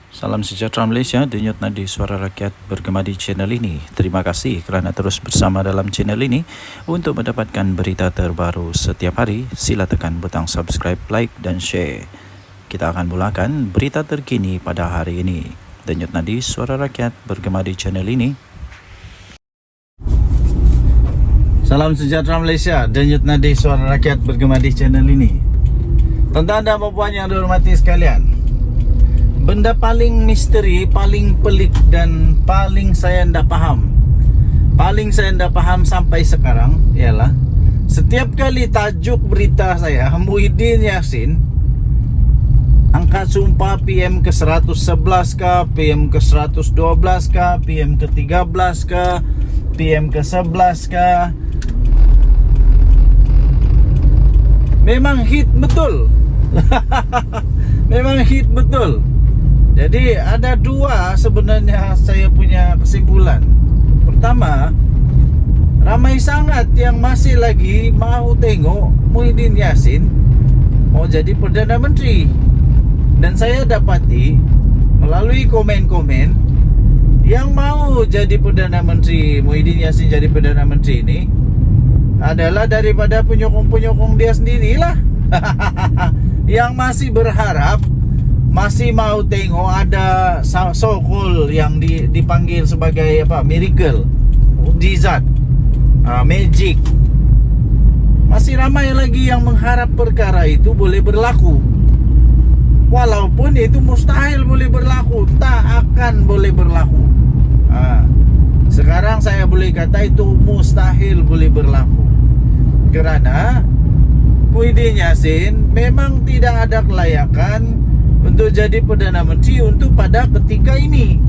Salam sejahtera Malaysia, denyut nadi suara rakyat bergema di channel ini. Terima kasih kerana terus bersama dalam channel ini. Untuk mendapatkan berita terbaru setiap hari, sila tekan butang subscribe, like dan share. Kita akan mulakan berita terkini pada hari ini. Denyut nadi suara rakyat bergema di channel ini. Salam sejahtera Malaysia, denyut nadi suara rakyat bergema di channel ini. Tuan-tuan dan puan yang dihormati sekalian, benda paling misteri, paling pelik dan paling saya tidak faham sampai sekarang ialah setiap kali tajuk berita saya Muhyiddin Yassin angkat sumpah PM ke-111 kah, PM ke-112 kah, PM ke-13 kah, PM ke-11 kah, memang hit betul. Memang hit betul. Jadi ada dua sebenarnya saya punya kesimpulan. Pertama, ramai sangat yang masih lagi mahu tengok Muhyiddin Yassin mau jadi Perdana Menteri. Dan saya dapati melalui komen-komen yang mau jadi Perdana Menteri, Muhyiddin Yassin jadi Perdana Menteri ini adalah daripada penyokong-penyokong dia sendirilah. Yang masih berharap, masih mau tengok ada so-called yang dipanggil sebagai apa, miracle, mukjizat, magic. Masih ramai lagi yang mengharap perkara itu boleh berlaku. Walaupun itu mustahil boleh berlaku, tak akan boleh berlaku. Sekarang saya boleh kata itu mustahil boleh berlaku, kerana Muhyiddin Yassin memang tidak ada kelayakan untuk jadi Perdana Menteri untuk pada ketika ini.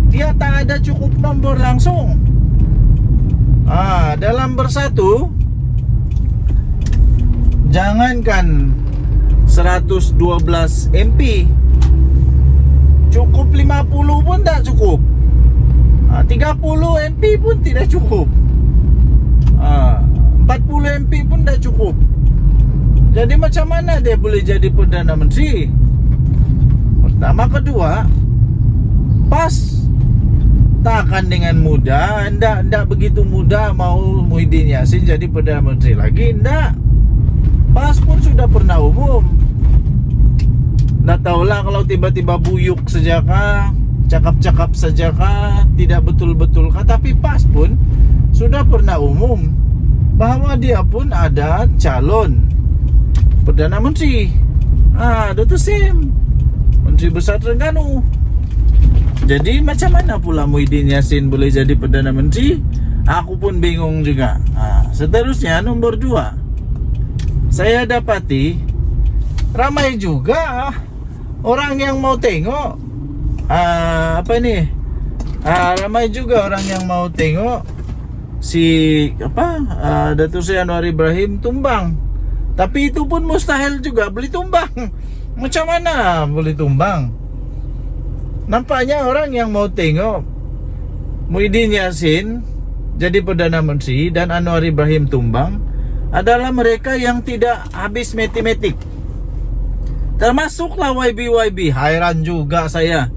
Dia tak ada cukup nombor langsung. Dalam bersatu, jangankan 112 MP, cukup 50 pun tak cukup, 30 MP pun tidak cukup, 40 MP pun tak cukup. Jadi macam mana dia boleh jadi Perdana Menteri? Pertama, kedua, pas tak akan dengan mudah. Tidak begitu mudah mau Muhyiddin Yassin jadi Perdana Menteri lagi. Tidak. Pas pun sudah pernah umum. Tak tahulah kalau tiba-tiba buyuk sajakah, cakap-cakap sajakah, tidak betul-betul kah. Tapi pas pun sudah pernah umum bahawa dia pun ada calon Perdana Menteri. Dr. Sim, Menteri Besar Terengganu. Jadi macam mana pula Muhyiddin Yassin boleh jadi Perdana Menteri? Aku pun bingung juga. Seterusnya, nombor 2, saya dapati ramai juga orang yang mau tengok ramai juga orang yang mau tengok si Datuk Seri Anwar Ibrahim tumbang. Tapi itu pun mustahil juga boleh tumbang. Macam mana boleh tumbang? Nampaknya orang yang mau tengok Muhyiddin Yassin jadi Perdana Menteri dan Anwar Ibrahim tumbang adalah mereka yang tidak habis matematik. Termasuklah YB. Hairan juga saya.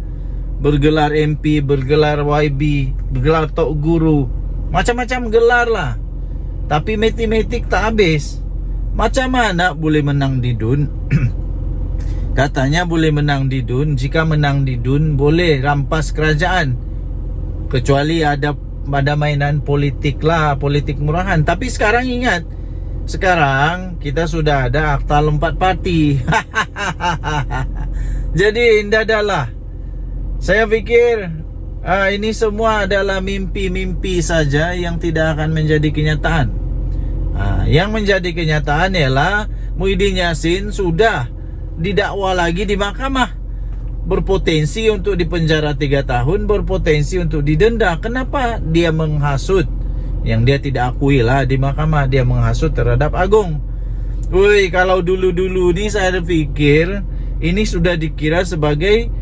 Bergelar MP, bergelar YB, bergelar Tok Guru, macam-macam gelar lah. Tapi matematik tak habis. Macam mana boleh menang di DUN? Katanya boleh menang di DUN. Jika menang di DUN boleh rampas kerajaan, kecuali ada mainan politik lah, politik murahan. Tapi sekarang ingat, sekarang kita sudah ada akta 4 parti. Jadi indahlah. Saya fikir ini semua adalah mimpi-mimpi saja yang tidak akan menjadi kenyataan. Yang menjadi kenyataan ialah Muhyiddin Yassin sudah didakwa lagi di mahkamah, berpotensi untuk dipenjara 3 tahun, berpotensi untuk didenda. Kenapa? Dia menghasut yang dia tidak akui lah di mahkamah. Dia menghasut terhadap Agong. Kalau dulu-dulu ni saya fikir ini sudah dikira sebagai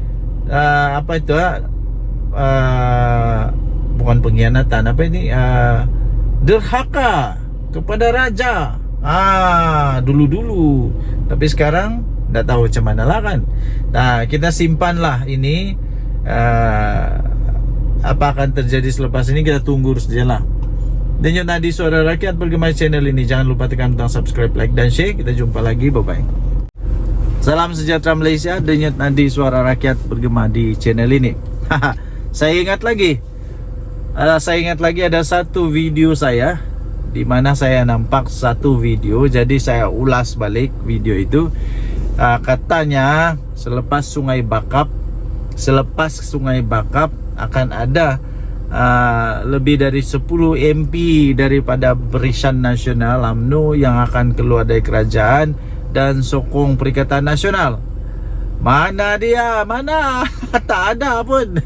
bukan pengkhianatan, derhaka kepada raja. Dulu-dulu. Tapi sekarang Nggak tahu macam mana lah kan. Nah, kita simpanlah ini. Apa akan terjadi selepas ini kita tunggu sajalah. Denyut Nadi Suara Rakyat bergema channel ini. Jangan lupa tekan butang subscribe, like dan share. Kita jumpa lagi, bye bye. Salam sejahtera Malaysia. Denyut Nadi Suara Rakyat bergema di channel ini. Saya ingat lagi ada satu video saya di mana saya nampak satu video. Jadi saya ulas balik video itu. Katanya selepas Sungai Bakap akan ada lebih dari 10 MP daripada Barisan Nasional UMNO yang akan keluar dari kerajaan dan sokong Perikatan Nasional. Mana dia? Mana? Tak ada pun.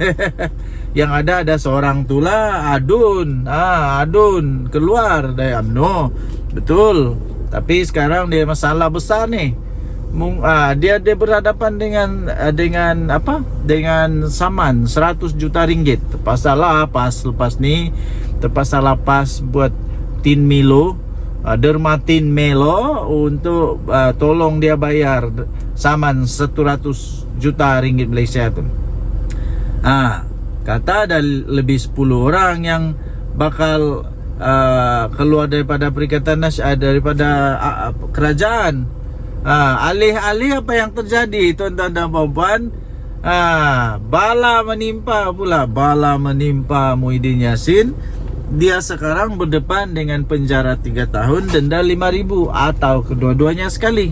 Yang ada seorang tulah Adun. Adun keluar dari UMNO. Betul. Tapi sekarang dia masalah besar nih. Dia berhadapan dengan saman 100 juta ringgit. Terpaksa lepas ni buat Tin Milo, Derma Tin Melo untuk tolong dia bayar saman 100 juta ringgit Malaysia tu. Kata ada lebih 10 orang yang bakal keluar daripada Perikatan Nasional, daripada kerajaan. Alih-alih apa yang terjadi, tuan-tuan dan puan-puan, bala menimpa Muhyiddin Yassin. Dia sekarang berdepan dengan penjara 3 tahun, denda 5,000 atau kedua-duanya sekali.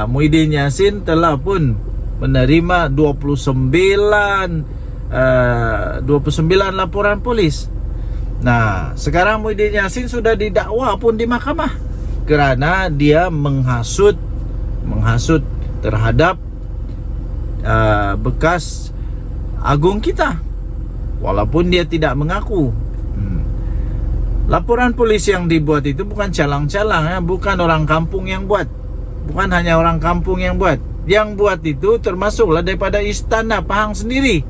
Muhyiddin Yassin telah pun menerima 29 laporan polis. Nah, sekarang Muhyiddin Yassin sudah didakwa pun di mahkamah kerana dia menghasut terhadap bekas agung kita, walaupun dia tidak mengaku. Laporan polis yang dibuat itu bukan calang-calang, bukan orang kampung yang buat, bukan hanya orang kampung yang buat. Yang buat itu termasuklah daripada Istana Pahang sendiri,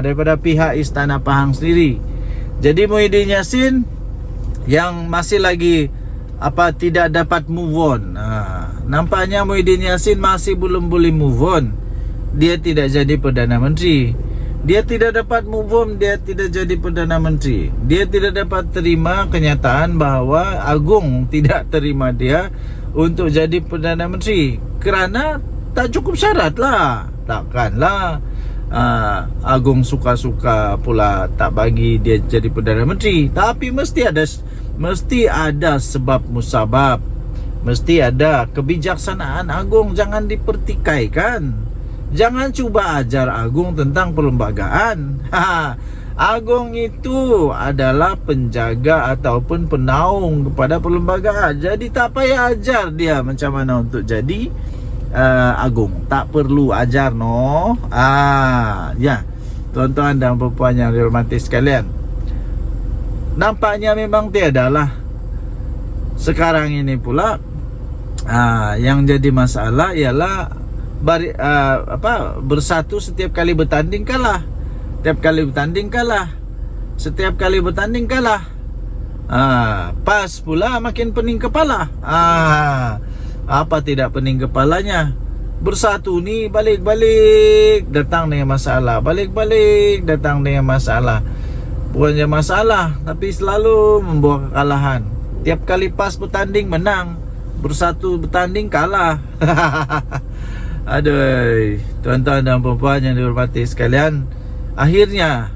daripada pihak Istana Pahang sendiri. Jadi Muhyiddin Yassin yang masih lagi tidak dapat move on. Nampaknya Muhyiddin Yassin masih belum boleh move on. Dia tidak jadi Perdana Menteri. Dia tidak dapat move on, dia tidak jadi Perdana Menteri. Dia tidak dapat terima kenyataan bahawa Agung tidak terima dia untuk jadi Perdana Menteri kerana tak cukup syarat lah. Takkanlah Agung suka-suka pula tak bagi dia jadi Perdana Menteri. Tapi mesti ada sebab musabab, mesti ada kebijaksanaan Agung. Jangan dipertikaikan. Jangan cuba ajar Agung tentang perlembagaan. Agung itu adalah penjaga ataupun penaung kepada perlembagaan. Jadi tak payah ajar dia macam mana untuk jadi Agung. Tak perlu ajar ya, tuan-tuan dan puan-puan yang dihormati sekalian, nampaknya memang tiadalah. Sekarang ini pula yang jadi masalah ialah bersatu setiap kali bertanding kalah. Setiap kali bertanding kalah. Pas pula makin pening kepala. Apa tidak pening kepalanya? Bersatu ni balik-balik datang dengan masalah, balik-balik datang dengan masalah. Bukannya masalah, tapi selalu membawa kekalahan. Tiap kali pas bertanding menang, bersatu bertanding kalah. Aduh, tuan-tuan dan puan-puan yang dihormati sekalian, akhirnya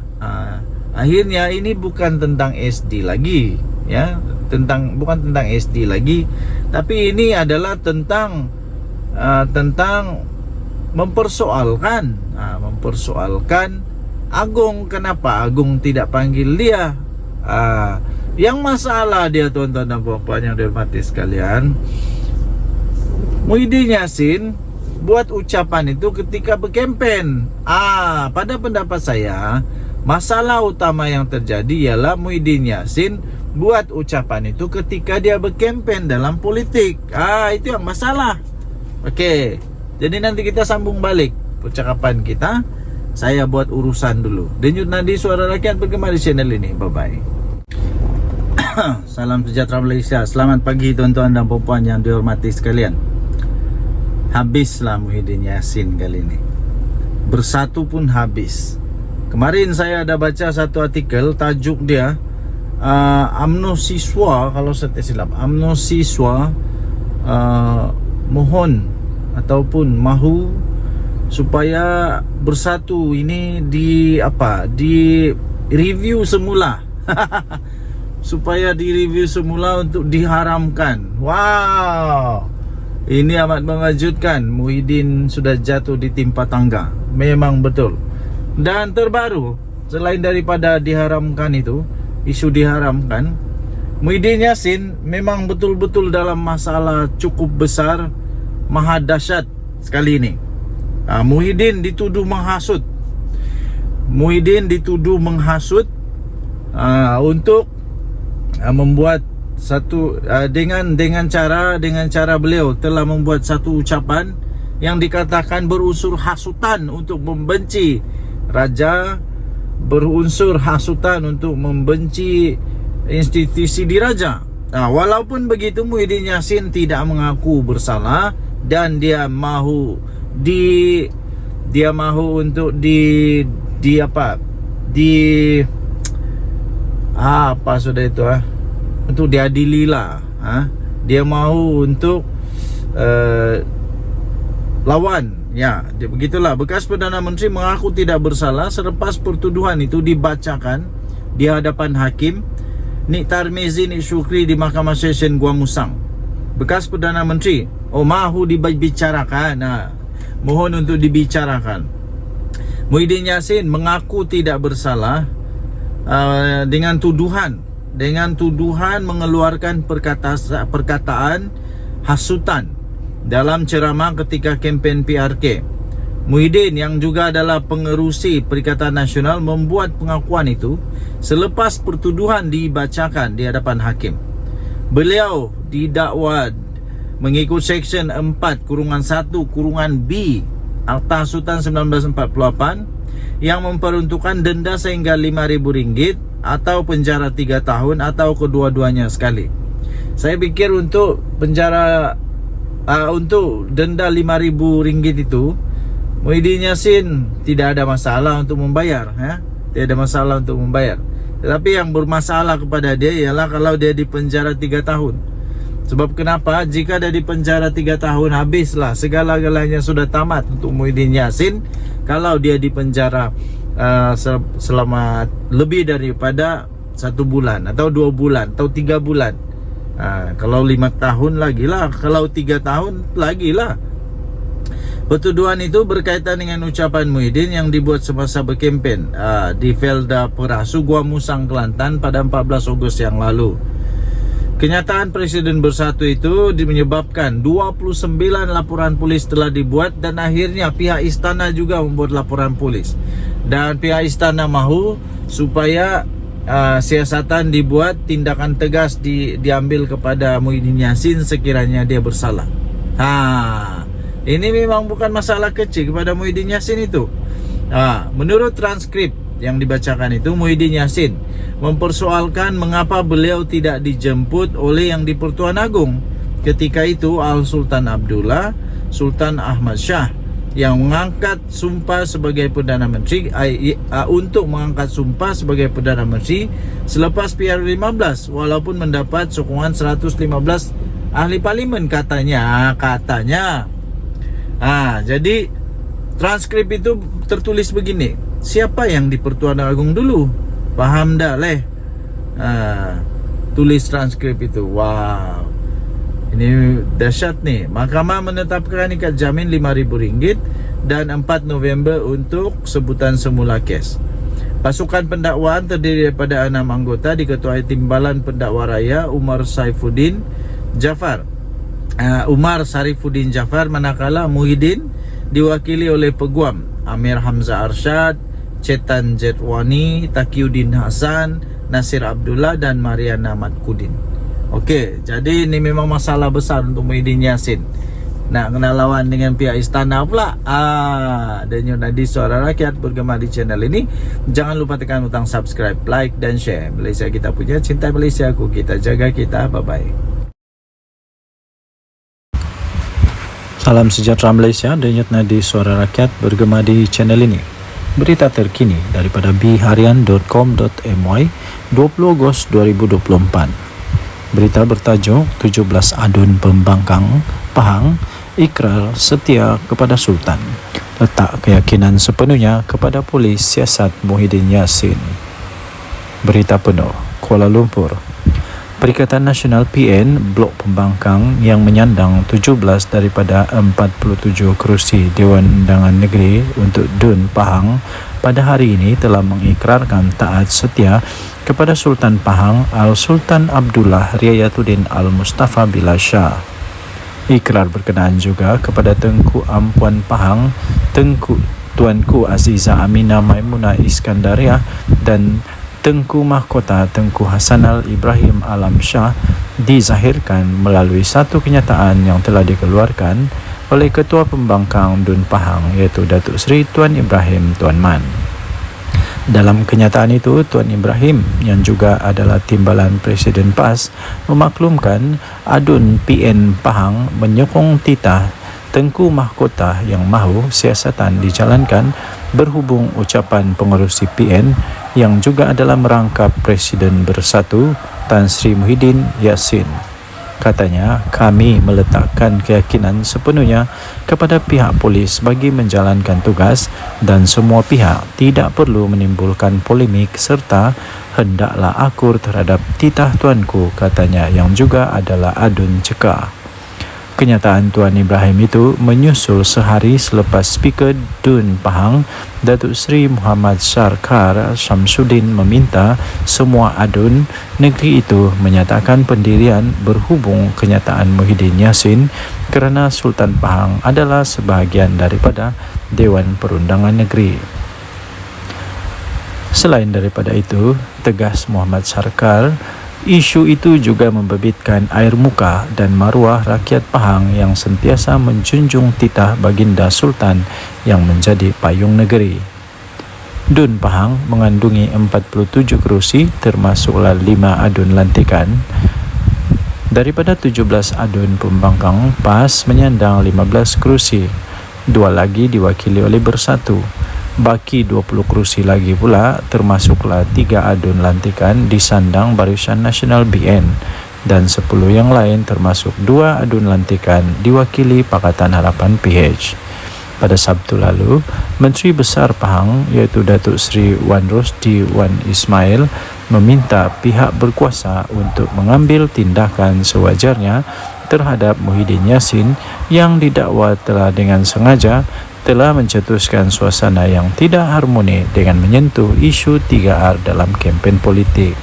ini bukan tentang SD lagi, ya, bukan tentang SD lagi, tapi ini adalah tentang mempersoalkan Agung. Kenapa Agung tidak panggil dia? Yang masalah dia, tuan-tuan dan puan-puan yang dihormati sekalian, Muhyiddin Yassin buat ucapan itu ketika berkempen. Pada pendapat saya, masalah utama yang terjadi ialah Muhyiddin Yassin buat ucapan itu ketika dia berkempen dalam politik. Itu yang masalah. Okey, jadi nanti kita sambung balik percakapan kita. Saya buat urusan dulu. Denyut Nadi Suara Rakyat bergema di channel ini. Bye-bye. Salam sejahtera Malaysia. Selamat pagi tuan-tuan dan puan-puan yang dihormati sekalian. Habislah Muhyiddin Yassin kali ini. Bersatu pun habis. Kemarin saya ada baca satu artikel, tajuk dia UMNO siswa, kalau saya tak silap, UMNO siswa mohon ataupun mahu supaya bersatu. Ini di review semula. Supaya di review semula untuk diharamkan. Wow, ini amat mengejutkan. Muhyiddin sudah jatuh di timpa tangga. Memang betul. Dan terbaru, selain daripada diharamkan itu, isu diharamkan, Muhyiddin Yassin memang betul-betul dalam masalah cukup besar, maha dahsyat sekali ini. Muhyiddin dituduh menghasut. Muhyiddin dituduh menghasut untuk membuat satu dengan cara beliau telah membuat satu ucapan yang dikatakan berunsur hasutan untuk membenci raja, berunsur hasutan untuk membenci institusi diraja. Walaupun begitu, Muhyiddin Yassin tidak mengaku bersalah dan dia mahu untuk untuk diadili lah. Dia mahu untuk lawan. Ya, begitulah. Bekas Perdana Menteri mengaku tidak bersalah selepas pertuduhan itu dibacakan di hadapan hakim Nik Tarmizi Nik Syukri di Mahkamah Session Gua Musang. Bekas Perdana Menteri mahu dibicarakan. Mohon untuk dibicarakan. Muhyiddin Yassin mengaku tidak bersalah dengan tuduhan mengeluarkan perkataan hasutan dalam ceramah ketika kempen PRK. Muhyiddin yang juga adalah pengerusi Perikatan Nasional membuat pengakuan itu selepas pertuduhan dibacakan di hadapan hakim. Beliau didakwa mengikut Seksyen 4-1-B Akta Hasutan 1948 yang memperuntukkan denda sehingga RM5.000 atau penjara 3 tahun atau kedua-duanya sekali. Saya pikir untuk penjara untuk denda RM5.000 itu, Muhyiddin Yassin tidak ada masalah untuk membayar, tidak ada masalah untuk membayar. Tetapi yang bermasalah kepada dia ialah kalau dia di penjara 3 tahun. Sebab kenapa? Jika dia di penjara 3 tahun, habislah segala-galanya, sudah tamat untuk Muhyiddin Yassin. Kalau dia di penjara selama lebih daripada 1 bulan atau 2 bulan atau 3 bulan. Kalau 5 tahun lagi lah, kalau 3 tahun lagi lah. Pertuduhan itu berkaitan dengan ucapan Muhyiddin yang dibuat semasa berkempen di Felda Perasu, Gua Musang, Kelantan pada 14 Ogos yang lalu. Kenyataan Presiden Bersatu itu menyebabkan 29 laporan polis telah dibuat dan akhirnya pihak istana juga membuat laporan polis. Dan pihak istana mahu supaya siasatan dibuat, tindakan tegas diambil kepada Muhyiddin Yassin sekiranya dia bersalah. Ini memang bukan masalah kecil kepada Muhyiddin Yassin itu. Menurut transkrip yang dibacakan itu, Muhyiddin Yassin mempersoalkan mengapa beliau tidak dijemput oleh yang di-Pertuan Agong. Ketika itu Al Sultan Abdullah, Sultan Ahmad Shah yang mengangkat sumpah sebagai Perdana Menteri untuk mengangkat sumpah sebagai Perdana Menteri selepas PR15, walaupun mendapat sokongan 115 ahli parlimen katanya. Jadi transkrip itu tertulis begini. Siapa yang di Pertuan Agong dulu? Paham dah leh. Tulis transkrip itu. Wow, ini dahsyat nih. Mahkamah menetapkan ikat jamin RM5.000 dan 4 November untuk sebutan semula kes. Pasukan pendakwaan terdiri daripada 6 anggota diketuai Timbalan Pendakwa Raya Umar Sarifuddin Jafar, manakala Muhyiddin diwakili oleh peguam Amir Hamzah Arsyad, Cetan Jetwani, Taqiyuddin Hasan, Nasir Abdullah dan Mariana Matkudin. Okey, jadi ini memang masalah besar untuk Muhyiddin Yassin. Nak kena lawan dengan pihak istana pula. Dan Yunadi Suara Rakyat bergema di channel ini. Jangan lupa tekan butang subscribe, like dan share. Malaysia kita punya, cinta Malaysia ku, kita jaga kita. Bye bye. Salam sejahtera Malaysia, denyut nadi suara rakyat bergema di channel ini. Berita terkini daripada bharian.com.my 20 Ogos 2024. Berita bertajuk 17 adun pembangkang Pahang ikrar setia kepada Sultan. Letak keyakinan sepenuhnya kepada polis siasat Muhyiddin Yassin. Berita penuh Kuala Lumpur. Perikatan Nasional PN Blok Pembangkang yang menyandang 17 daripada 47 kerusi Dewan Undangan Negeri untuk DUN Pahang pada hari ini telah mengikrarkan taat setia kepada Sultan Pahang Al-Sultan Abdullah Riayatuddin Al-Mustafa Billah Shah. Ikrar berkenaan juga kepada Tengku Ampuan Pahang, Tuanku Aziza Aminah Maimunah Iskandariah dan Tengku Mahkota Tengku Hasanal Ibrahim Alam Shah dizahirkan melalui satu kenyataan yang telah dikeluarkan oleh Ketua Pembangkang DUN Pahang iaitu Datuk Seri Tuan Ibrahim Tuan Man. Dalam kenyataan itu, Tuan Ibrahim yang juga adalah timbalan Presiden PAS memaklumkan adun PN Pahang menyokong titah Tengku Mahkota yang mahu siasatan dijalankan berhubung ucapan pengerusi PN yang juga adalah merangkap Presiden Bersatu Tan Sri Muhyiddin Yassin. Katanya, kami meletakkan keyakinan sepenuhnya kepada pihak polis bagi menjalankan tugas dan semua pihak tidak perlu menimbulkan polemik serta hendaklah akur terhadap titah tuanku, katanya yang juga adalah adun cekah. Kenyataan Tuan Ibrahim itu menyusul sehari selepas Speaker DUN Pahang Datuk Seri Muhammad Sarkar Syamsuddin meminta semua adun negeri itu menyatakan pendirian berhubung kenyataan Muhyiddin Yassin kerana Sultan Pahang adalah sebahagian daripada Dewan Perundangan Negeri. Selain daripada itu, tegas Muhammad Sarkar, isu itu juga membabitkan air muka dan maruah rakyat Pahang yang sentiasa menjunjung titah baginda Sultan yang menjadi payung negeri. DUN Pahang mengandungi 47 kerusi termasuklah 5 adun lantikan. Daripada 17 adun pembangkang, PAS menyandang 15 kerusi, 2 lagi diwakili oleh Bersatu. Baki 20 kerusi lagi pula termasuklah 3 adun lantikan disandang Barisan Nasional BN dan 10 yang lain termasuk 2 adun lantikan diwakili Pakatan Harapan PH. Pada Sabtu lalu, Menteri Besar Pahang iaitu Datuk Seri Wan Rosdi Wan Ismail meminta pihak berkuasa untuk mengambil tindakan sewajarnya terhadap Muhyiddin Yassin yang didakwa telah dengan sengaja telah mencetuskan suasana yang tidak harmoni dengan menyentuh isu 3R dalam kempen politik.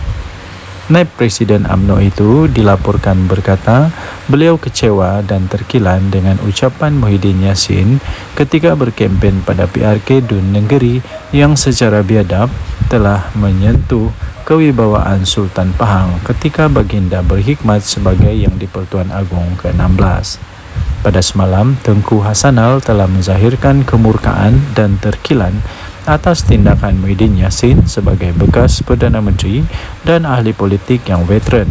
Naib Presiden UMNO itu dilaporkan berkata beliau kecewa dan terkilan dengan ucapan Muhyiddin Yassin ketika berkempen pada PRK DUN Negeri yang secara biadab telah menyentuh kewibawaan Sultan Pahang ketika baginda berkhidmat sebagai Yang di-Pertuan Agong ke-16. Pada semalam, Tengku Hasanal telah menzahirkan kemurkaan dan terkilan atas tindakan Muhyiddin Yassin sebagai bekas Perdana Menteri dan ahli politik yang veteran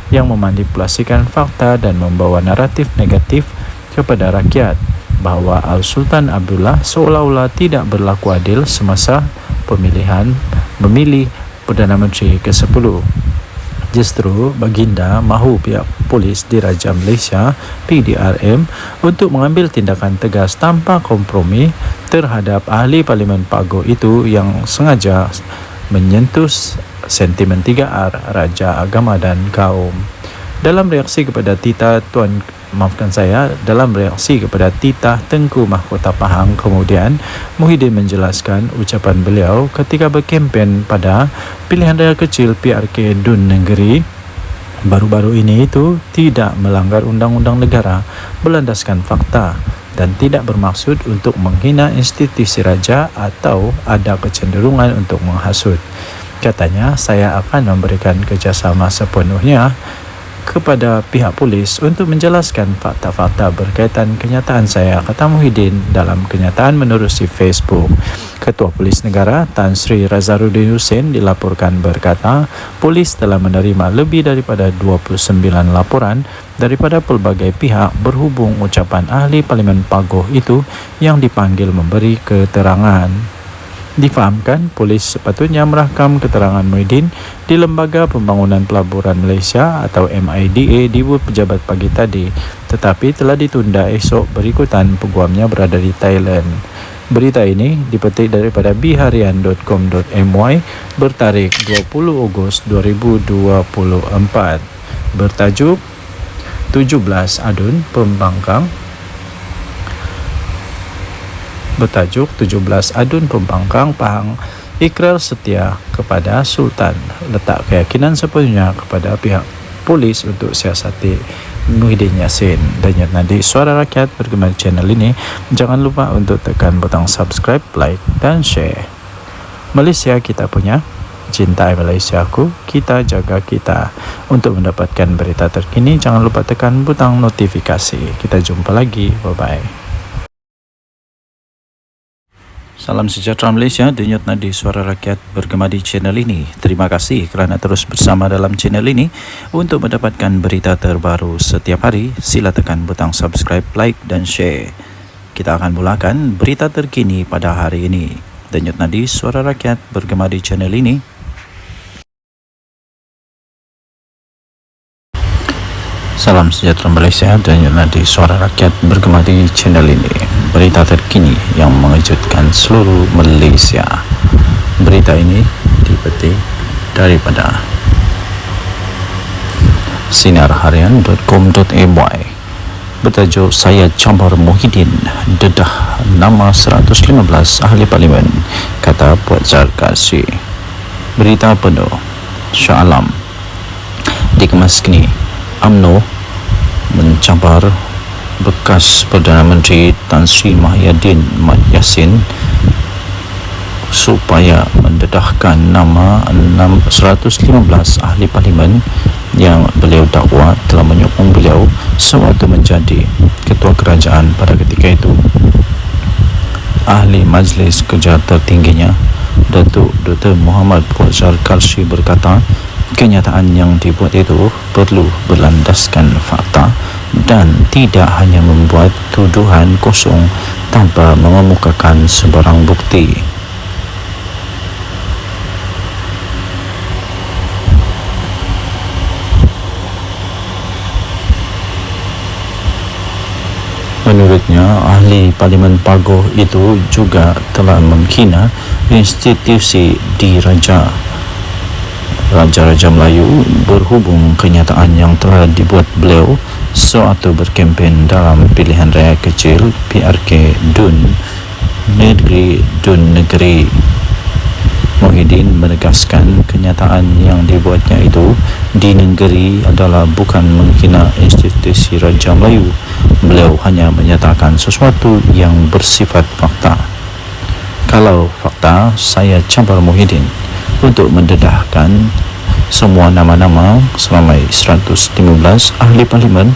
yang memanipulasikan fakta dan membawa naratif negatif kepada rakyat bahawa Al-Sultan Abdullah seolah-olah tidak berlaku adil semasa pemilihan memilih Perdana Menteri ke-10. Justru baginda mahu pihak polis Diraja Malaysia PDRM untuk mengambil tindakan tegas tanpa kompromi terhadap ahli Parlimen Pagoh itu yang sengaja menyentuh sentimen 3R, Raja, Agama dan Kaum. Dalam reaksi kepada titah Tengku Mahkota Pahang, kemudian Muhyiddin menjelaskan ucapan beliau ketika berkempen pada pilihan raya kecil PRK DUN Negeri baru-baru ini itu tidak melanggar undang-undang negara, berlandaskan fakta dan tidak bermaksud untuk menghina institusi raja atau ada kecenderungan untuk menghasut. Katanya, saya akan memberikan kerjasama sepenuhnya kepada pihak polis untuk menjelaskan fakta-fakta berkaitan kenyataan saya, kata Muhyiddin dalam kenyataan menerusi Facebook. Ketua Polis Negara Tan Sri Razaruddin Hussein dilaporkan berkata, polis telah menerima lebih daripada 29 laporan daripada pelbagai pihak berhubung ucapan ahli Parlimen Pagoh itu yang dipanggil memberi keterangan. Difahamkan, polis sepatutnya merakam keterangan Muhyiddin di Lembaga Pembangunan Pelaburan Malaysia atau MIDA di pejabat pagi tadi, tetapi telah ditunda esok berikutan peguamnya berada di Thailand. Berita ini dipetik daripada biharian.com.my bertarikh 20 Ogos 2024. Bertajuk 17 Adun Pembangkang Pahang ikrar setia kepada Sultan, letak keyakinan sepenuhnya kepada pihak polis untuk siasati Muhyiddin Yassin. Dan nanti Suara Rakyat bergema di channel ini. Jangan lupa untuk tekan butang subscribe, like dan share. Malaysia kita punya, cintai Malaysiaku, kita jaga kita. Untuk mendapatkan berita terkini, jangan lupa tekan butang notifikasi. Kita jumpa lagi, bye bye. Salam sejahtera Malaysia, denyut nadi Suara Rakyat bergema di channel ini. Terima kasih kerana terus bersama dalam channel ini. Untuk mendapatkan berita terbaru setiap hari, sila tekan butang subscribe, like dan share. Kita akan mulakan berita terkini pada hari ini. Denyut nadi Suara Rakyat bergema di channel ini. Salam sejahtera Malaysia, denyut nadi Suara Rakyat bergema di channel ini. Berita terkini yang mengejutkan seluruh Malaysia. Berita ini dipetik daripada sinarharian.com.my bertajuk Saya Campar Muhyiddin dedah nama 115 ahli parlimen, kata Puan Zarkasi. Berita penuh Shah Alam dikemas kini. UMNO mencampar bekas Perdana Menteri Tan Sri Muhyiddin Yassin supaya mendedahkan nama 115 ahli parlimen yang beliau dakwa telah menyokong beliau sewaktu menjadi ketua kerajaan pada ketika itu. Ahli Majlis Kerja tertingginya Datuk Dr. Muhammad Fawzal Karshi berkata, kenyataan yang dibuat itu perlu berlandaskan fakta dan tidak hanya membuat tuduhan kosong tanpa mengemukakan sebarang bukti. Menurutnya, ahli Parlimen Pagoh itu juga telah menghina institusi diraja Raja-Raja Melayu berhubung kenyataan yang telah dibuat beliau sewaktu berkempen dalam pilihan raya kecil PRK Dun Negeri. Muhyiddin menegaskan kenyataan yang dibuatnya itu di negeri adalah bukan menghina institusi Raja Melayu. Beliau hanya menyatakan sesuatu yang bersifat fakta. Kalau fakta, saya campar Muhyiddin untuk mendedahkan semua nama-nama selama 115 ahli parlimen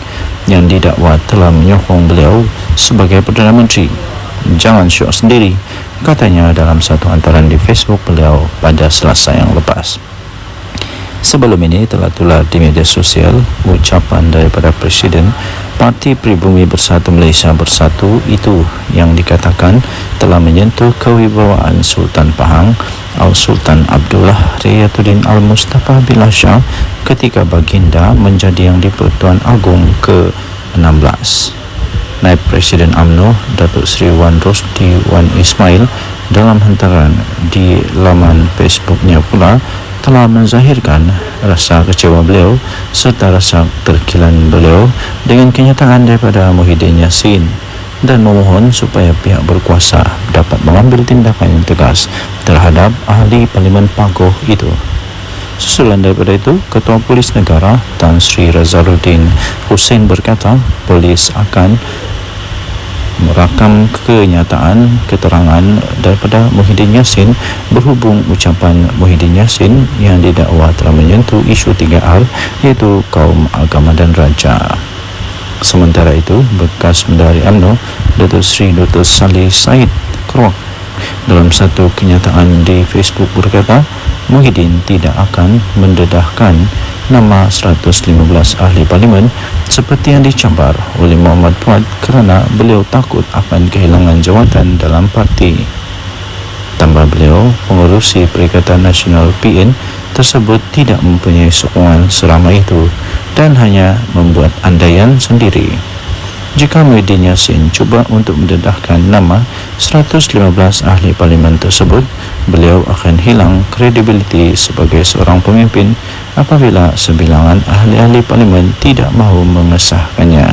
yang didakwa telah menyokong beliau sebagai Perdana Menteri. Jangan syok sendiri, katanya dalam satu hantaran di Facebook beliau pada Selasa yang lepas. Sebelum ini telah tular di media sosial ucapan daripada Presiden Parti Pribumi Bersatu Malaysia Bersatu itu yang dikatakan telah menyentuh kewibawaan Sultan Pahang Sultan Abdullah Riyatuddin Al-Mustafa Billah Shah ketika baginda menjadi Yang di-Pertuan Agong ke-16. Naib Presiden UMNO Datuk Seri Wan Rosdi Wan Ismail dalam hantaran di laman Facebooknya pula telah menzahirkan rasa kecewa beliau serta rasa terkilan beliau dengan kenyataan daripada Muhyiddin Yassin dan memohon supaya pihak berkuasa dapat mengambil tindakan yang tegas terhadap ahli Parlimen Pagoh itu. Susulan daripada itu, Ketua Polis Negara Tan Sri Razaruddin Hussein berkata polis akan merakam keterangan daripada Muhyiddin Yassin berhubung ucapan Muhyiddin Yassin yang didakwa telah menyentuh isu 3R iaitu kaum, agama dan raja. Sementara itu, bekas Bendahari UMNO Datuk Seri Dr. Salih Said Keruak Dalam satu kenyataan di Facebook berkata, Muhyiddin tidak akan mendedahkan nama 115 ahli parlimen seperti yang dicabar oleh Muhammad Fuad kerana beliau takut akan kehilangan jawatan dalam parti. Tambah beliau, pengerusi Perikatan Nasional PN tersebut tidak mempunyai sokongan seramai itu dan hanya membuat andaian sendiri. Jika Muhyiddin Yassin cuba untuk mendedahkan nama 115 ahli parlimen tersebut, beliau akan hilang kredibiliti sebagai seorang pemimpin apabila sebilangan ahli-ahli parlimen tidak mahu mengesahkannya.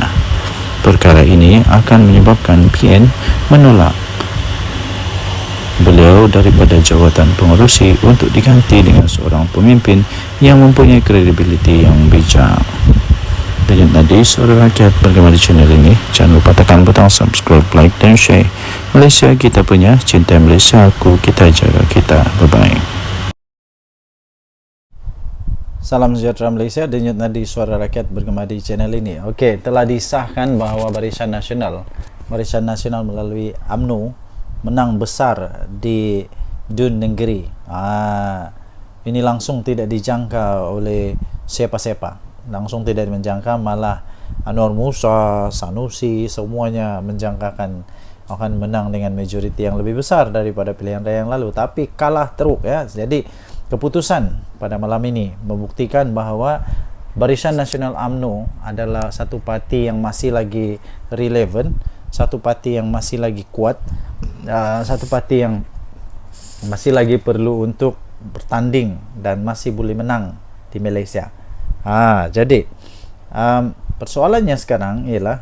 Perkara ini akan menyebabkan PN menolak beliau daripada jawatan pengerusi untuk diganti dengan seorang pemimpin yang mempunyai kredibiliti yang bijak. Denyut Nadi, Suara Rakyat, bergema di channel ini. Jangan lupa tekan butang subscribe, like dan share. Malaysia kita punya, cinta Malaysia aku, kita jaga kita. Bye-bye. Salam sejahtera Malaysia, Denyut Nadi, Suara Rakyat, bergema di channel ini. Okey, telah disahkan bahawa Barisan Nasional melalui UMNO menang besar di Dun Negeri. Ini langsung tidak dijangka oleh siapa-siapa. Langsung tidak menjangka, malah Anwar Musa, Sanusi, semuanya menjangkakan akan menang dengan majoriti yang lebih besar daripada pilihan raya yang lalu, tapi kalah teruk ya. Jadi keputusan pada malam ini membuktikan bahawa Barisan Nasional UMNO adalah satu parti yang masih lagi relevan, satu parti yang masih lagi kuat, satu parti yang masih lagi perlu untuk bertanding dan masih boleh menang di Malaysia. Jadi persoalannya sekarang ialah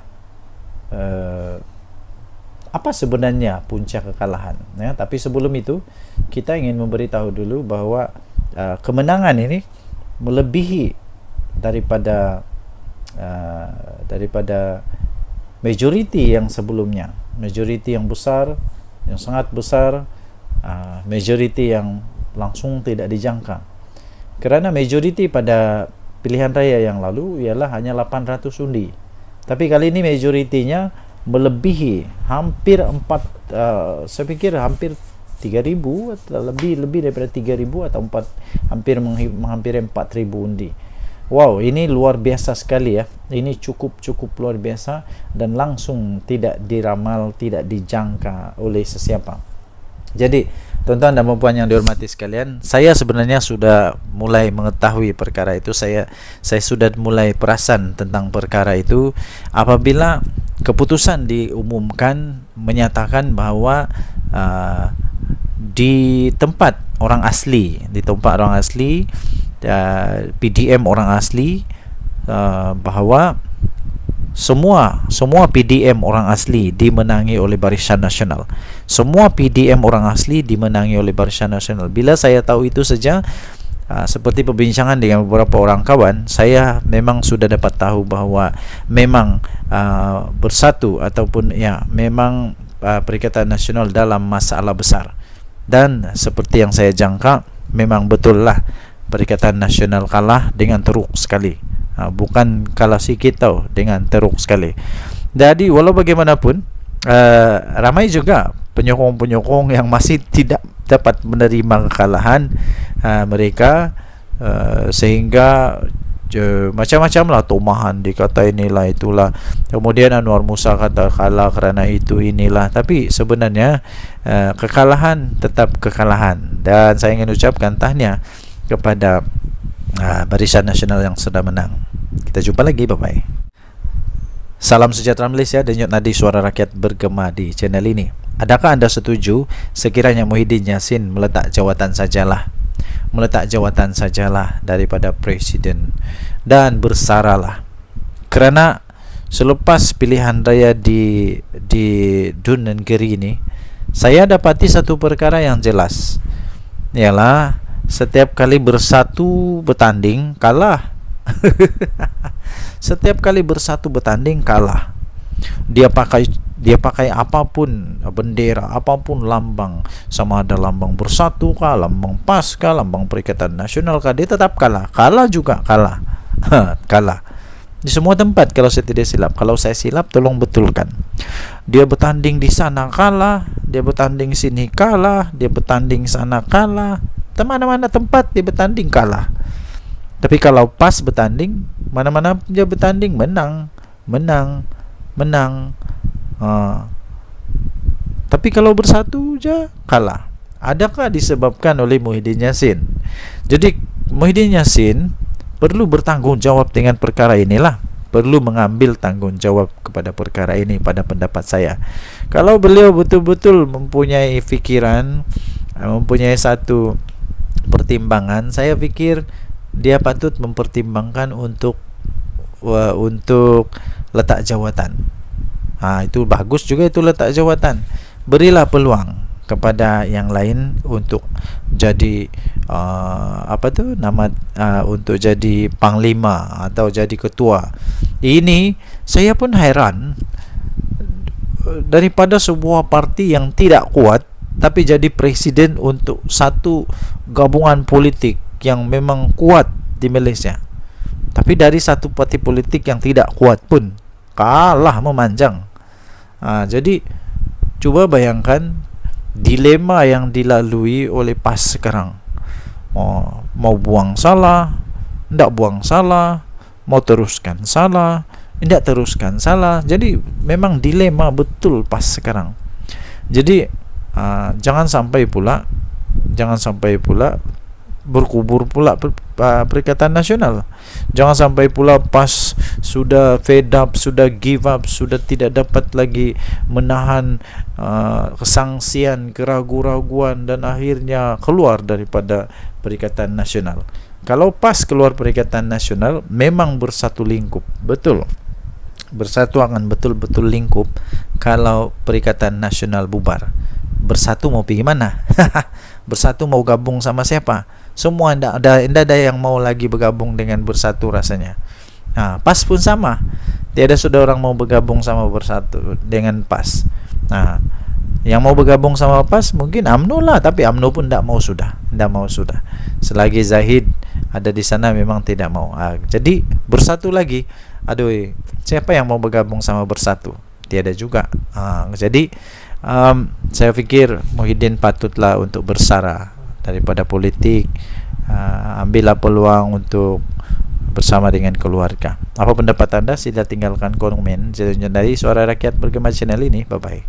apa sebenarnya punca kekalahan ya? Tapi sebelum itu kita ingin memberitahu dulu bahawa kemenangan ini melebihi daripada majoriti yang sebelumnya, majoriti yang besar, yang sangat besar, majoriti yang langsung tidak dijangka. Kerana majoriti pada pilihan raya yang lalu ialah hanya 800 undi. Tapi kali ini majoritinya melebihi hampir saya fikir hampir 3,000 atau lebih daripada 3,000 atau hampir 4,000 undi. Wow, ini luar biasa sekali ya. Ini cukup luar biasa dan langsung tidak diramal, tidak dijangka oleh sesiapa. Jadi tuan-tuan dan puan yang dihormati sekalian, saya sebenarnya sudah mulai mengetahui perkara itu. Saya sudah mulai perasan tentang perkara itu apabila keputusan diumumkan menyatakan bahawa di tempat orang asli, PDM orang asli, bahawa semua PDM orang asli dimenangi oleh Barisan Nasional. Semua PDM orang asli dimenangi oleh Barisan Nasional. Bila saya tahu itu saja, seperti perbincangan dengan beberapa orang kawan, saya memang sudah dapat tahu bahawa memang bersatu ataupun ya memang Perikatan Nasional dalam masalah besar. Dan seperti yang saya jangka, memang betul lah Perikatan Nasional kalah dengan teruk sekali. Bukan kalah sikit tau, dengan teruk sekali. Jadi walau bagaimanapun ramai juga penyokong-penyokong yang masih tidak dapat menerima kekalahan mereka, sehingga macam-macam lah tomahan, dikata inilah itulah, kemudian Anwar Musa kata kalah kerana itu inilah. Tapi sebenarnya kekalahan tetap kekalahan, dan saya ingin ucapkan tahniah kepada Barisan Nasional yang sudah menang. Kita jumpa lagi, bye-bye. Salam sejahtera Malaysia, Denyut Nadi, Suara Rakyat, bergema di channel ini. Adakah anda setuju sekiranya Muhyiddin Yassin meletak jawatan sajalah daripada Presiden dan bersaralah? Kerana selepas pilihan raya di Dun Negeri ini, saya dapati satu perkara yang jelas, ialah setiap kali bersatu bertanding kalah. Setiap kali bersatu bertanding kalah. Dia pakai apapun bendera, apapun lambang, sama ada lambang Bersatu kah, lambang PAS kah, lambang Perikatan Nasional kah, dia tetap kalah. Kalah juga kalah. Kalah di semua tempat kalau saya tidak silap. Kalau saya silap tolong betulkan. Dia bertanding di sana kalah, dia bertanding sini kalah, dia bertanding sana kalah, mana-mana tempat dia bertanding kalah. Tapi kalau PAS bertanding, mana-mana dia bertanding menang. Tapi kalau bersatu je kalah. Adakah disebabkan oleh Muhyiddin Yassin? Jadi Muhyiddin Yassin perlu bertanggungjawab dengan perkara inilah, perlu mengambil tanggungjawab kepada perkara ini pada pendapat saya. Kalau beliau betul-betul mempunyai fikiran, mempunyai satu pertimbangan, saya pikir dia patut mempertimbangkan untuk letak jawatan. Itu bagus juga, itu letak jawatan. Berilah peluang kepada yang lain untuk jadi untuk jadi panglima atau jadi ketua. Ini saya pun heran, daripada sebuah parti yang tidak kuat tapi jadi presiden untuk satu gabungan politik yang memang kuat di Malaysia. Tapi dari satu parti politik yang tidak kuat pun kalah memanjang. Jadi cuba bayangkan dilema yang dilalui oleh PAS sekarang. Mau buang salah, tidak buang salah, mau teruskan salah, tidak teruskan salah. Jadi memang dilema betul PAS sekarang. Jadi jangan sampai pula berkubur pula Perikatan Nasional. Jangan sampai pula PAS sudah fed up, sudah give up, sudah tidak dapat lagi menahan kesangsian, keraguan-raguan dan akhirnya keluar daripada Perikatan Nasional. Kalau PAS keluar Perikatan Nasional, memang bersatu lingkup, betul. Bersatu akan betul-betul lingkup. Kalau Perikatan Nasional bubar, bersatu mau pergi mana? Bersatu mau gabung sama siapa? Semua tidak ada yang mau lagi bergabung dengan bersatu rasanya. PAS pun sama. Tiada sudah orang mau bergabung sama bersatu dengan PAS. Yang mau bergabung sama PAS mungkin UMNO lah, tapi UMNO pun tidak mau sudah. Selagi Zahid ada di sana memang tidak mau. Jadi bersatu lagi. Siapa yang mau bergabung sama bersatu? Tiada juga. Jadi saya pikir Muhyiddin patutlah untuk bersara daripada politik. Ambillah peluang untuk bersama dengan keluarga. Apa pendapat anda? Sila tinggalkan komen dari Suara Rakyat Bergema channel ini. Bye bye.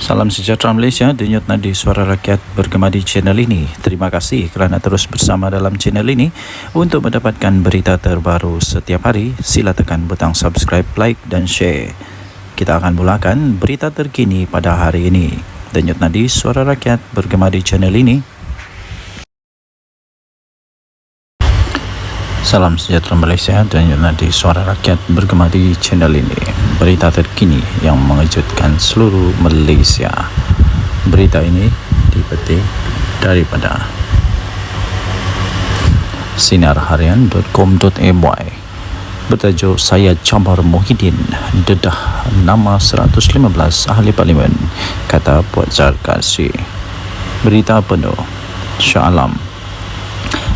Salam sejahtera Malaysia, denyut nadi Suara Rakyat Bergema di channel ini. Terima kasih kerana terus bersama dalam channel ini. Untuk mendapatkan berita terbaru setiap hari, sila tekan butang subscribe, like dan share. Kita akan mulakan berita terkini pada hari ini. Denyut nadi Suara Rakyat Bergema di channel ini. Salam sejahtera Malaysia, denyut nadi Suara Rakyat Bergema di channel ini. Berita terkini yang mengejutkan seluruh Malaysia. Berita ini dipetik daripada sinarharian.com.my bertajuk Saya Cabar Muhyiddin dedah nama 115 ahli parlimen, kata Puan Zarkasi. Berita penuh Shah Alam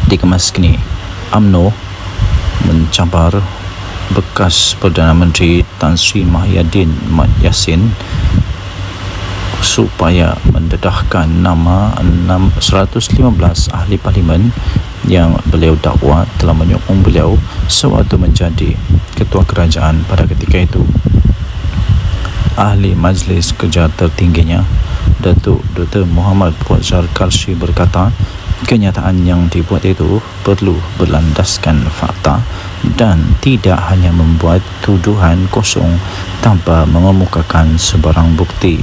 dikemas kini. UMNO mencabar bekas Perdana Menteri Tan Sri Muhyiddin Yassin supaya mendedahkan nama 115 ahli parlimen yang beliau dakwa telah menyokong beliau sewaktu menjadi ketua kerajaan pada ketika itu. Ahli Majlis Kerja tertingginya, Datuk Dr. Muhammad Puan Zarkasi berkata, kenyataan yang dibuat itu perlu berlandaskan fakta dan tidak hanya membuat tuduhan kosong tanpa mengemukakan sebarang bukti.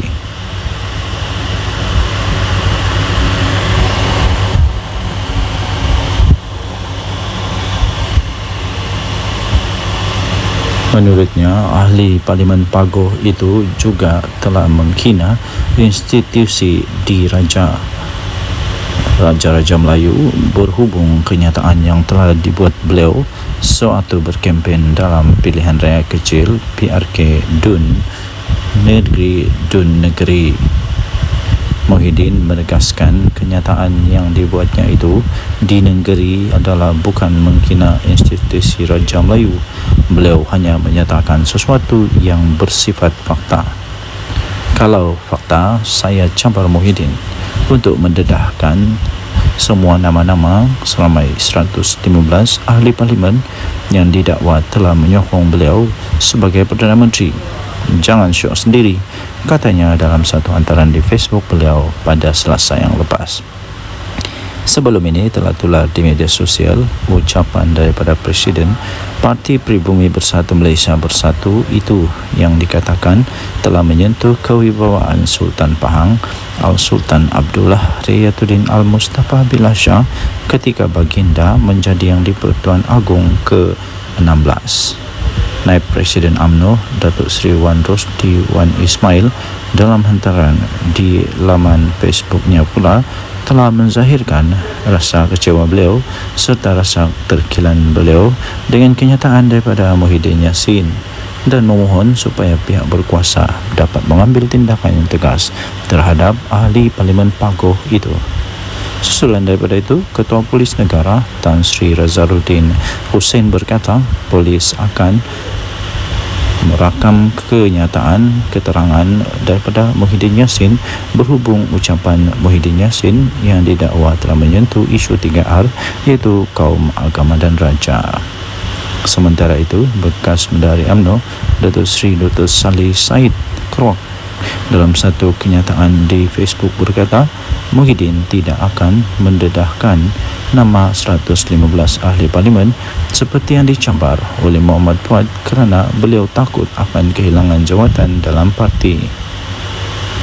Menurutnya, ahli Parlimen Pagoh itu juga telah menghina institusi diraja Raja-Raja Melayu berhubung kenyataan yang telah dibuat beliau sewaktu berkempen dalam pilihan raya kecil PRK Dun Negeri. Muhyiddin menegaskan kenyataan yang dibuatnya itu di negeri adalah bukan menghina institusi Raja Melayu. Beliau hanya menyatakan sesuatu yang bersifat fakta. Kalau fakta, saya cabar Muhyiddin untuk mendedahkan semua nama-nama seramai 115 ahli parlimen yang didakwa telah menyokong beliau sebagai Perdana Menteri. Jangan syok sendiri, katanya dalam satu hantaran di Facebook beliau pada Selasa yang lepas. Sebelum ini telah tular di media sosial ucapan daripada Presiden Parti Pribumi Bersatu Malaysia Bersatu itu yang dikatakan telah menyentuh kewibawaan Sultan Pahang Al-Sultan Abdullah Riyatuddin Al-Mustafa Billah Shah ketika baginda menjadi Yang di-Pertuan Agong ke-16. Naib Presiden UMNO Datuk Seri Wan Rosdi Wan Ismail dalam hantaran di laman Facebooknya pula telah menzahirkan rasa kecewa beliau serta rasa terkilan beliau dengan kenyataan daripada Muhyiddin Yassin dan memohon supaya pihak berkuasa dapat mengambil tindakan yang tegas terhadap ahli parlimen Pagoh itu. Susulan daripada itu, Ketua Polis Negara Tan Sri Razaluddin Hussein berkata polis akan merakam kenyataan keterangan daripada Muhyiddin Yassin berhubung ucapan Muhyiddin Yassin yang didakwa telah menyentuh isu 3R iaitu kaum, agama dan raja. Sementara itu, bekas Menteri UMNO Datuk Seri Dr. Salih Said Kroak dalam satu kenyataan di Facebook berkata Muhyiddin tidak akan mendedahkan nama 115 ahli parlimen seperti yang dicabar oleh Muhammad Fuad kerana beliau takut akan kehilangan jawatan dalam parti.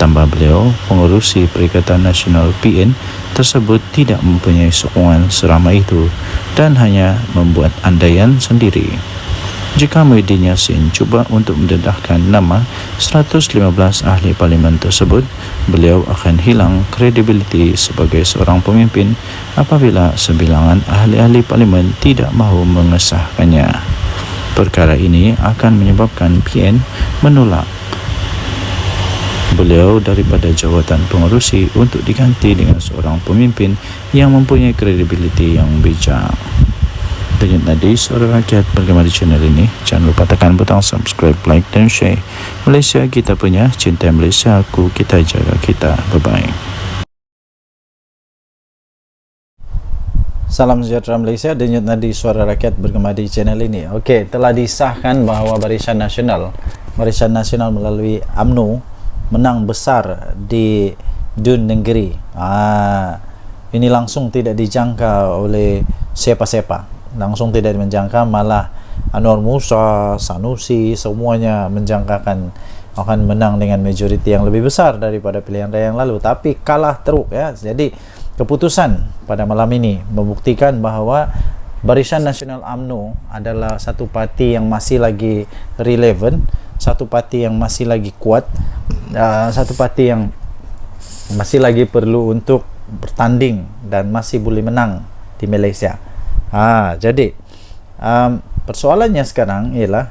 Tambah beliau, pengerusi Perikatan Nasional PN tersebut tidak mempunyai sokongan seramai itu dan hanya membuat andaian sendiri. Jika Muhyiddin Yassin cuba untuk mendedahkan nama 115 ahli parlimen tersebut, beliau akan hilang kredibiliti sebagai seorang pemimpin apabila sebilangan ahli-ahli parlimen tidak mahu mengesahkannya. Perkara ini akan menyebabkan PN menolak beliau daripada jawatan pengerusi untuk diganti dengan seorang pemimpin yang mempunyai kredibiliti yang bijak. Denyut nadi suara rakyat bergema di channel ini. Jangan lupa tekan butang subscribe, like dan share. Malaysia kita punya, cinta Malaysia aku, kita jaga kita. Bye-bye. Salam sejahtera Malaysia, denyut nadi suara rakyat bergema di channel ini. Okey, telah disahkan bahawa Barisan Nasional melalui UMNO menang besar di Dun Negeri. Ini langsung tidak dijangka oleh siapa-siapa. Langsung tidak menjangka, malah Anwar Musa, Sanusi, semuanya menjangkakan akan menang dengan majoriti yang lebih besar daripada pilihan raya yang lalu, tapi kalah teruk ya. Jadi keputusan pada malam ini membuktikan bahawa Barisan Nasional UMNO adalah satu parti yang masih lagi relevan, satu parti yang masih lagi kuat, satu parti yang masih lagi perlu untuk bertanding dan masih boleh menang di Malaysia. Jadi persoalannya sekarang ialah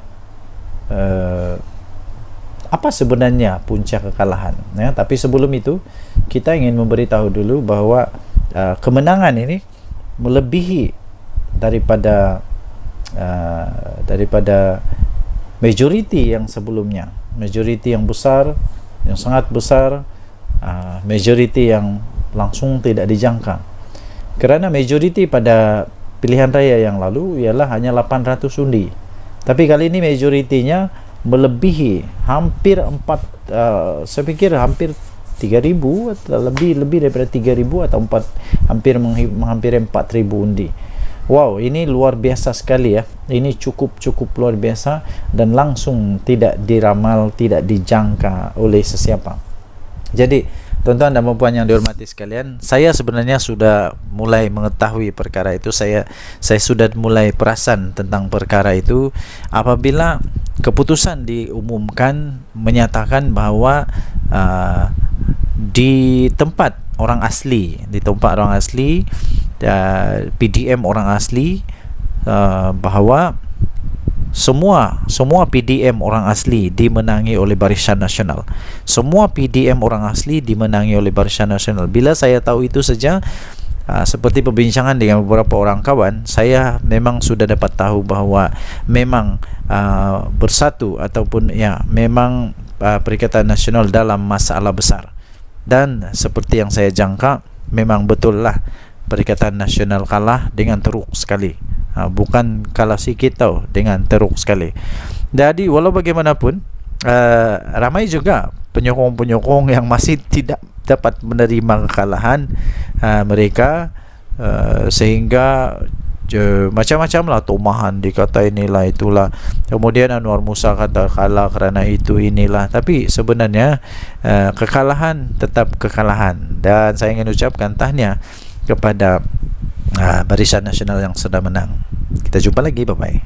apa sebenarnya punca kekalahan ya? Tapi sebelum itu kita ingin memberitahu dulu bahawa kemenangan ini melebihi daripada majoriti yang sebelumnya, majoriti yang besar, yang sangat besar, majoriti yang langsung tidak dijangka. Kerana majoriti pada pilihan raya yang lalu ialah hanya 800 undi, tapi kali ini majoritinya melebihi hampir saya fikir hampir 3,000 atau lebih daripada 3,000 atau hampir 4,000 undi. Wow, ini luar biasa sekali ya. Ini cukup luar biasa dan langsung tidak diramal, tidak dijangka oleh sesiapa. Jadi tuan-tuan dan puan yang dihormati sekalian, saya sebenarnya sudah mulai mengetahui perkara itu. Saya sudah mulai perasan tentang perkara itu apabila keputusan diumumkan menyatakan bahawa di tempat orang asli, PDM orang asli, bahawa semua PDM orang asli dimenangi oleh Barisan Nasional. Semua PDM orang asli dimenangi oleh Barisan Nasional. Bila saya tahu itu saja, seperti perbincangan dengan beberapa orang kawan, saya memang sudah dapat tahu bahawa memang bersatu ataupun ya memang Perikatan Nasional dalam masalah besar. Dan seperti yang saya jangka, memang betul lah Perikatan Nasional kalah dengan teruk sekali. Bukan kalah sikit tau, dengan teruk sekali. Jadi walau bagaimanapun, ramai juga penyokong-penyokong yang masih tidak dapat menerima kekalahan mereka, sehingga macam-macam lah tumahan, dikata inilah itulah, kemudian Anwar Musa kata kalah kerana itu inilah. Tapi sebenarnya kekalahan tetap kekalahan, dan saya ingin ucapkan tahniah kepada Barisan Nasional yang sudah menang. Kita jumpa lagi, bye bye.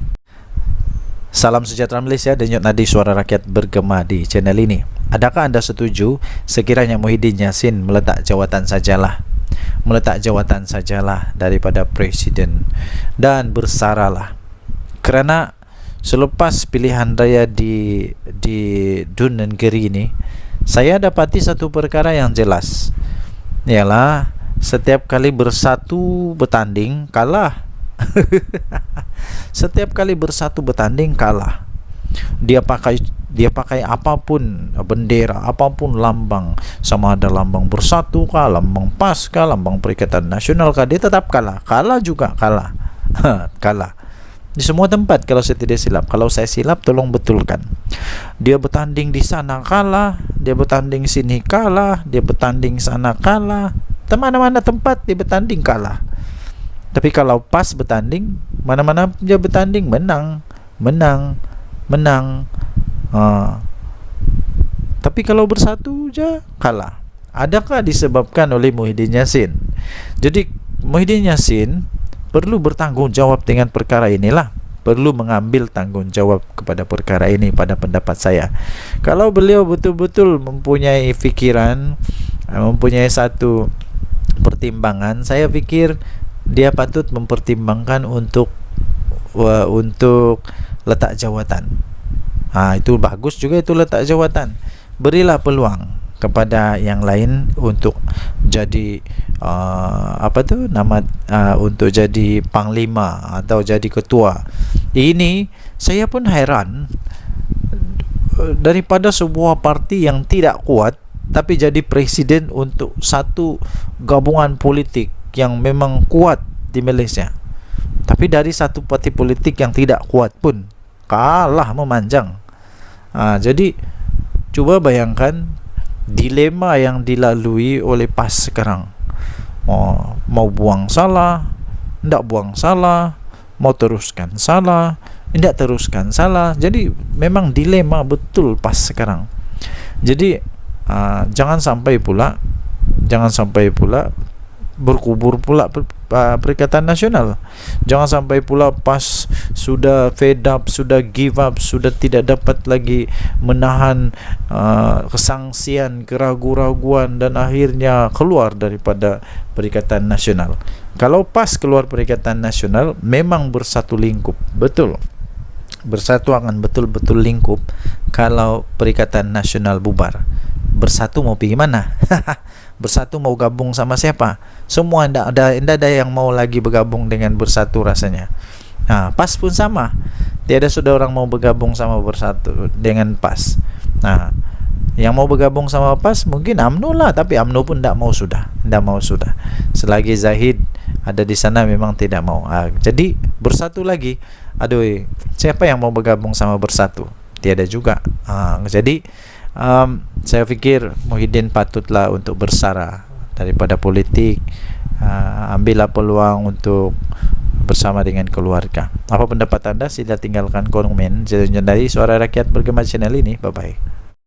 Salam sejahtera Malaysia, denyut nadi suara rakyat bergema di channel ini. Adakah anda setuju sekiranya Muhyiddin Yassin meletak jawatan sajalah daripada Presiden dan bersaralah? Kerana selepas pilihan raya di Dun Negeri ini, saya dapati satu perkara yang jelas, ialah setiap kali bersatu bertanding kalah. Setiap kali bersatu bertanding kalah. Dia pakai apapun bendera, apapun lambang, sama ada lambang Bersatu kah, lambang PAS kah, lambang Perikatan Nasional kah, dia tetap kalah. Kalah juga kalah. Kalah di semua tempat kalau saya tidak silap. Kalau saya silap tolong betulkan. Dia bertanding di sana kalah, dia bertanding sini kalah, dia bertanding sana kalah, mana-mana tempat dia bertanding kalah. Tapi kalau PAS bertanding, mana-mana dia bertanding menang. Tapi kalau Bersatu je kalah. Adakah disebabkan oleh Muhyiddin Yassin? Jadi Muhyiddin Yassin perlu bertanggungjawab dengan perkara inilah. Perlu mengambil tanggungjawab kepada perkara ini pada pendapat saya. Kalau beliau betul-betul mempunyai fikiran, mempunyai satu pertimbangan, saya fikir dia patut mempertimbangkan untuk letak jawatan. Itu bagus juga, itu letak jawatan. Berilah peluang kepada yang lain untuk jadi untuk jadi panglima atau jadi ketua. Ini saya pun heran, daripada sebuah parti yang tidak kuat tapi jadi presiden untuk satu gabungan politik yang memang kuat di Malaysia. Tapi dari satu parti politik yang tidak kuat pun kalah memanjang. Jadi cuba bayangkan dilema yang dilalui oleh PAS sekarang. Mau buang salah, tidak buang salah, mau teruskan salah, tidak teruskan salah. Jadi memang dilema betul PAS sekarang. Jadi jangan sampai pula berkubur pula Perikatan Nasional. Jangan sampai pula PAS sudah fed up, sudah give up, sudah tidak dapat lagi menahan kesangsian, keraguan-raguan, dan akhirnya keluar daripada Perikatan Nasional. Kalau PAS keluar Perikatan Nasional, memang bersatu lingkup, betul. Bersatu akan betul-betul lingkup. Kalau Perikatan Nasional bubar, Bersatu mau pergi mana? Bersatu mau gabung sama siapa? Semua tidak ada yang mau lagi bergabung dengan Bersatu rasanya. PAS pun sama. Tiada sudah orang mau bergabung sama Bersatu dengan PAS. Yang mau bergabung sama PAS mungkin UMNO lah, tapi UMNO pun tidak mau sudah. Selagi Zahid ada di sana memang tidak mau. Jadi Bersatu lagi. Aduh, siapa yang mau bergabung sama Bersatu? Tiada juga. Jadi saya fikir Muhyiddin patutlah untuk bersara daripada politik. Ambillah peluang untuk bersama dengan keluarga. Apa pendapat anda? Sila tinggalkan komen. Dari Suara Rakyat Bergema channel ini. Bye bye.